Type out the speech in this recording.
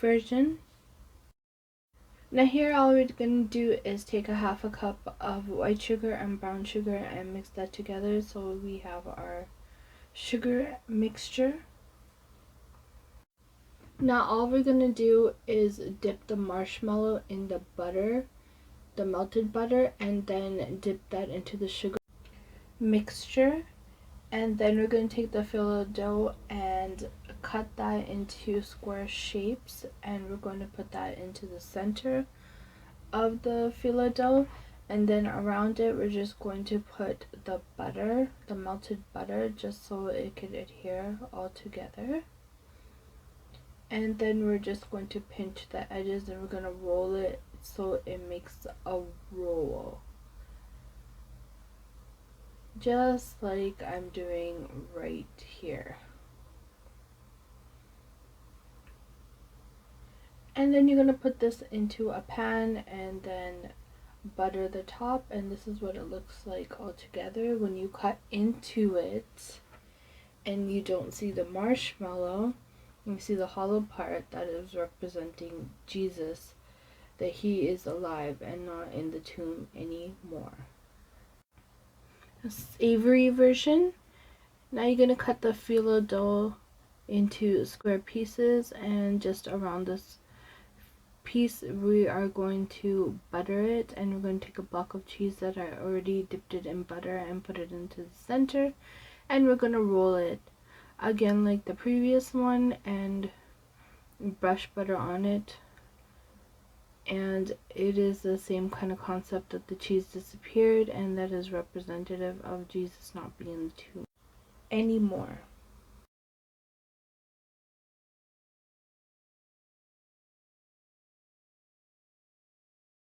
version. Now here all we're going to do is take a half a cup of white sugar and brown sugar and mix that together so we have our sugar mixture. Now all we're going to do is dip the marshmallow in the butter, the melted butter, and then dip that into the sugar mixture. And then we're going to take the phyllo dough and cut that into square shapes, and we're going to put that into the center of the phyllo dough, and then around it we're just going to put the butter, the melted butter, just so it could adhere all together. And then we're just going to pinch the edges and we're going to roll it so it makes a roll, just like I'm doing right here. And then you're going to put this into a pan and then butter the top, and this is what it looks like all together. When you cut into it and you don't see the marshmallow, you see the hollow part, that is representing Jesus, that he is alive and not in the tomb anymore. A savory version. Now you're going to cut the phyllo dough into square pieces, and just around this piece we are going to butter it, and we're going to take a block of cheese that I already dipped it in butter and put it into the center, and we're going to roll it again like the previous one and brush butter on it. And it is the same kind of concept that the cheese disappeared, and that is representative of Jesus not being in the tomb anymore.